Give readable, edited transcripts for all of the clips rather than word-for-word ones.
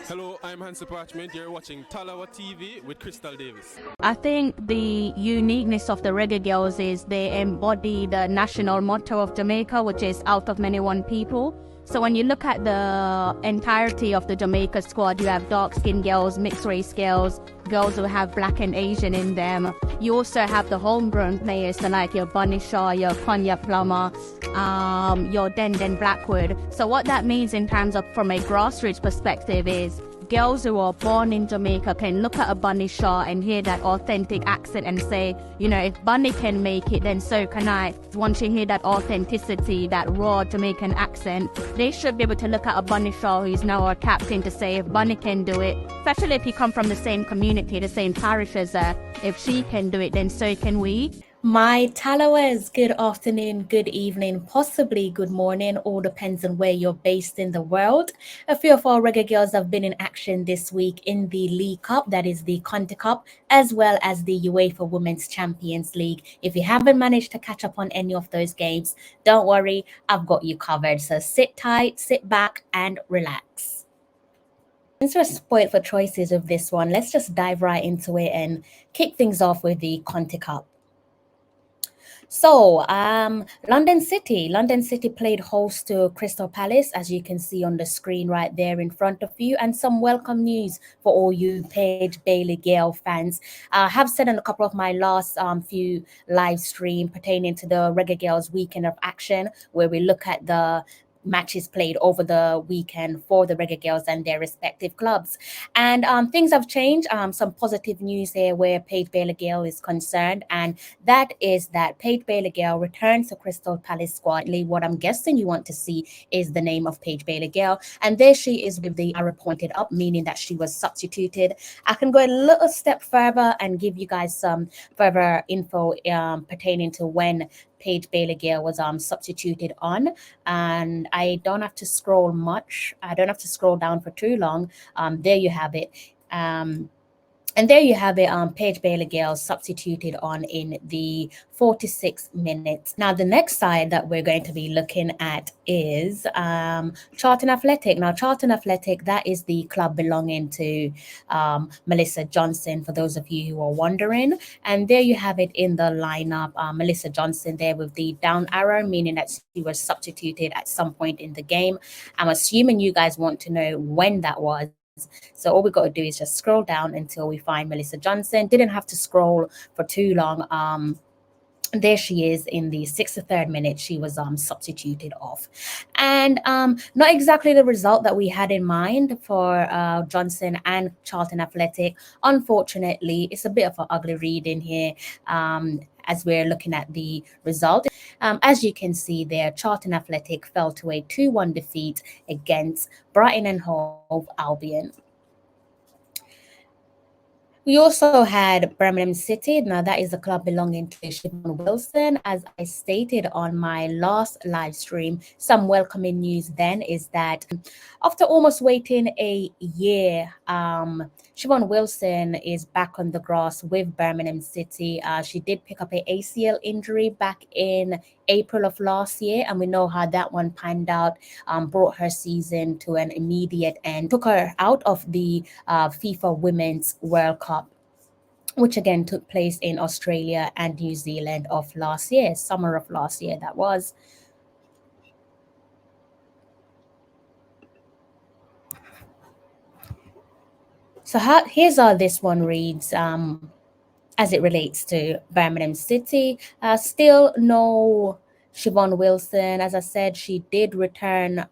Hello, I'm Hansi Parchment. You're watching Talawa TV with Crystal Davis. I think the uniqueness of the Reggae Girlz is they embody the national motto of Jamaica, which is out of many one people. So when you look at the entirety of the Jamaica squad, you have dark-skinned girls, mixed-race girls, girls who have black and Asian in them. You also have the homegrown players, so like your Bunny Shaw, your Konya Plummer, your Denden Blackwood. So what that means in terms of from a grassroots perspective is girls who are born in Jamaica can look at a Bunny Shaw and hear that authentic accent and say, you know, if Bunny can make it, then so can I. Once you hear that authenticity, that raw Jamaican accent, they should be able to look at a Bunny Shaw who's now a captain to say, if Bunny can do it, especially if you come from the same community, the same parish as her, if she can do it, then so can we. My Talawers, good afternoon, good evening, possibly good morning, all depends on where you're based in the world. A few of our Reggae Girls have been in action this week in the League Cup, that is the Conti Cup, as well as the UEFA Women's Champions League. If you haven't managed to catch up on any of those games, don't worry, I've got you covered. So sit tight, sit back and relax. Since we're spoiled for choices of this one, let's just dive right into it and kick things off with the Conti Cup. So, London City played host to Crystal Palace, as you can see on the screen right there in front of you, and some welcome news for all you Paige Bailey Gale fans. I have said in a couple of my last few live stream pertaining to the Reggae Girlz weekend of action, where we look at the matches played over the weekend for the Reggae Girlz and their respective clubs. And things have changed. Some positive news here where Paige Bailey Gale is concerned, and that is that Paige Bailey Gale returns to Crystal Palace squad. What I'm guessing you want to see is the name of Paige Bailey Gale, and there she is with the arrow pointed up, meaning that she was substituted. I can go a little step further and give you guys some further info pertaining to when Paige Bailey Gale was substituted on, and I don't have to scroll much. I don't have to scroll down for too long. There you have it. And there you have it, Paige Bailey Gale substituted on in the 46 minutes. Now, the next side that we're going to be looking at is Charlton Athletic. Now, Charlton Athletic, that is the club belonging to Melissa Johnson, for those of you who are wondering. And there you have it in the lineup, Melissa Johnson there with the down arrow, meaning that she was substituted at some point in the game. I'm assuming you guys want to know when that was. So all we got to do is just scroll down until we find Melissa Johnson. Didn't have to scroll for too long. There she is in the 63rd minute. She was substituted off, and not exactly the result that we had in mind for Johnson and Charlton Athletic. Unfortunately, it's a bit of an ugly read in here. As we're looking at the result. As you can see there, Charlton Athletic fell to a 2-1 defeat against Brighton and Hove Albion. We also had Birmingham City. Now, that is a club belonging to Siobhan Wilson. As I stated on my last live stream, some welcoming news then is that after almost waiting a year, Siobhan Wilson is back on the grass with Birmingham City. She did pick up an ACL injury back in April of last year, and we know how that one panned out, brought her season to an immediate end, took her out of the FIFA Women's World Cup, which again took place in Australia and New Zealand of last year, summer of last year that was. So here's how this one reads as it relates to Birmingham City. Still no Siobhan Wilson. As I said, she did return.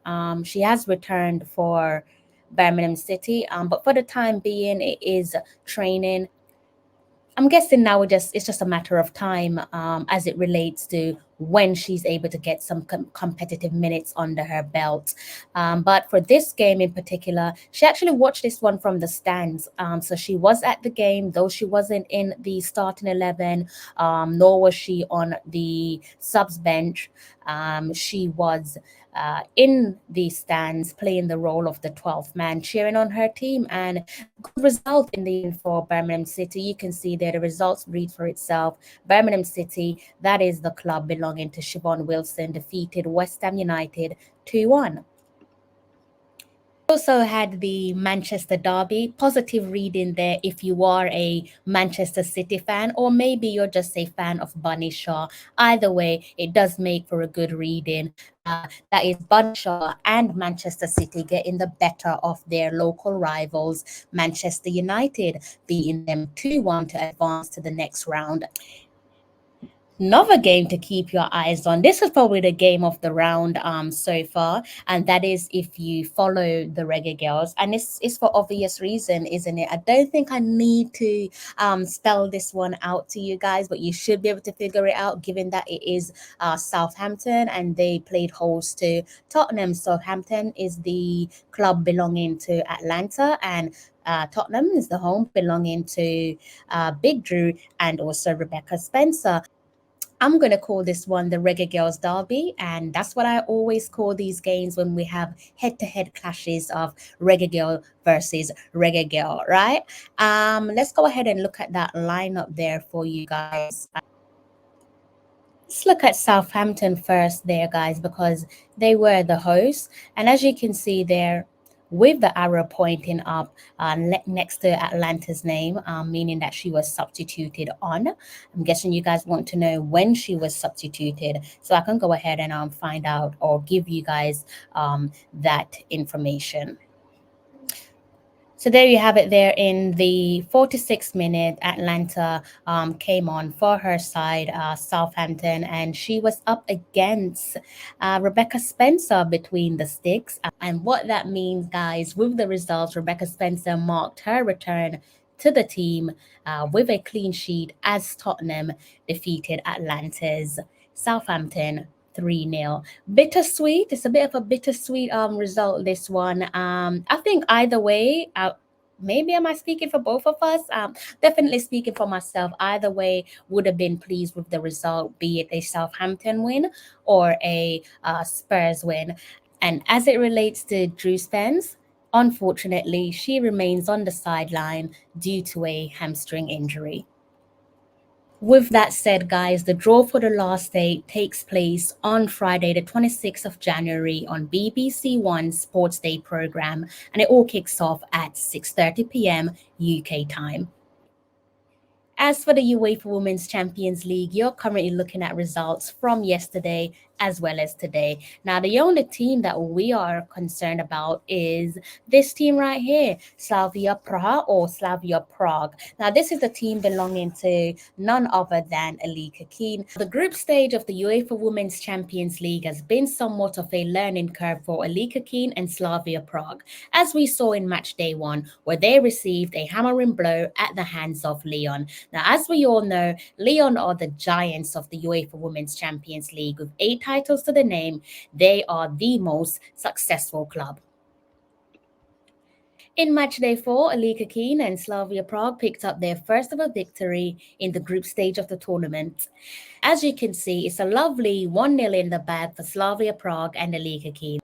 She has returned for Birmingham City, but for the time being, it is training. I'm guessing now it's just a matter of time as it relates to when she's able to get some competitive minutes under her belt. But for this game in particular, she actually watched this one from the stands. So she was at the game, though she wasn't in the starting 11, nor was she on the subs bench. She was in the stands playing the role of the 12th man, cheering on her team, and good result in the end for Birmingham City. You can see there the results read for itself. Birmingham City, that is the club belonging to Siobhan Wilson, defeated West Ham United 2-1. Also had the Manchester derby. Positive reading there if you are a Manchester City fan, or maybe you're just a fan of Bunny Shaw. Either way, it does make for a good reading. That is Bunny Shaw and Manchester City getting the better of their local rivals, Manchester United, beating them 2-1 to advance to the next round. Another game to keep your eyes on. This is probably the game of the round so far, and that is if you follow the Reggae Girlz, and it's for obvious reason, isn't it? I don't think I need to spell this one out to you guys, but you should be able to figure it out, given that it is Southampton and they played host to Tottenham. Southampton is the club belonging to Atlanta, and Tottenham is the home belonging to Big Drew and also Rebecca Spencer. I'm going to call this one the Reggae Girlz Derby, and that's what I always call these games when we have head-to-head clashes of Reggae Girl versus Reggae Girl, right? Let's go ahead and look at that lineup there for you guys. Let's look at Southampton first there, guys, because they were the hosts, and as you can see there, with the arrow pointing up next to Atlanta's name, meaning that she was substituted on. I'm guessing you guys want to know when she was substituted, so I can go ahead and find out or give you guys that information. So there you have it there in the 46th minute, Atlanta came on for her side, Southampton, and she was up against Rebecca Spencer between the sticks. And what that means, guys, with the results, Rebecca Spencer marked her return to the team with a clean sheet as Tottenham defeated Atlanta's Southampton 3-0. Bittersweet. It's a bit of a bittersweet result, this one. I think either way, maybe am I speaking for both of us? Definitely speaking for myself. Either way, would have been pleased with the result, be it a Southampton win or a Spurs win. And as it relates to Drew Spence, unfortunately, she remains on the sideline due to a hamstring injury. With that said, guys, the draw for the last eight takes place on Friday, the 26th of January on BBC One Sports Day program, and it all kicks off at 6:30 p.m. UK time. As for the UEFA Women's Champions League, you're currently looking at results from yesterday as well as today. Now, the only team that we are concerned about is this team right here, Slavia Prague. Now, this is the team belonging to none other than Alika Keane. The group stage of the UEFA Women's Champions League has been somewhat of a learning curve for Alika Keane and Slavia Prague, as we saw in match day one, where they received a hammering blow at the hands of Lyon. Now, as we all know, Lyon are the giants of the UEFA Women's Champions League with 8 titles to the name. They are the most successful club. In match day 4, Alika Keane and Slavia Prague picked up their first ever victory in the group stage of the tournament. As you can see, it's a lovely 1-0 in the bag for Slavia Prague and Alika Keane.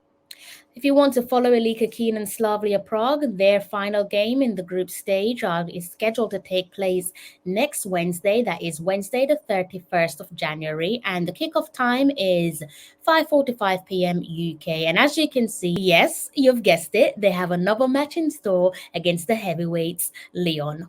If you want to follow Alika Keane and Slavia Prague, their final game in the group stage is scheduled to take place next Wednesday. That is Wednesday, the 31st of January. And the kickoff time is 5:45 p.m. UK. And as you can see, yes, you've guessed it, they have another match in store against the heavyweights, Lyon.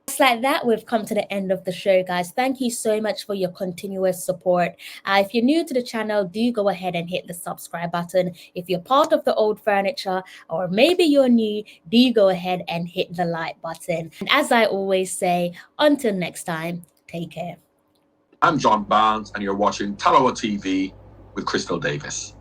Just like that, we've come to the end of the show, guys. Thank you so much for your continuous support. If you're new to the channel, do go ahead and hit the subscribe button. If you're part of the old furniture, or maybe you're new, do go ahead and hit the like button. And as I always say, until next time, take care. I'm John Barnes, and you're watching Talawa TV with Crystal Davis.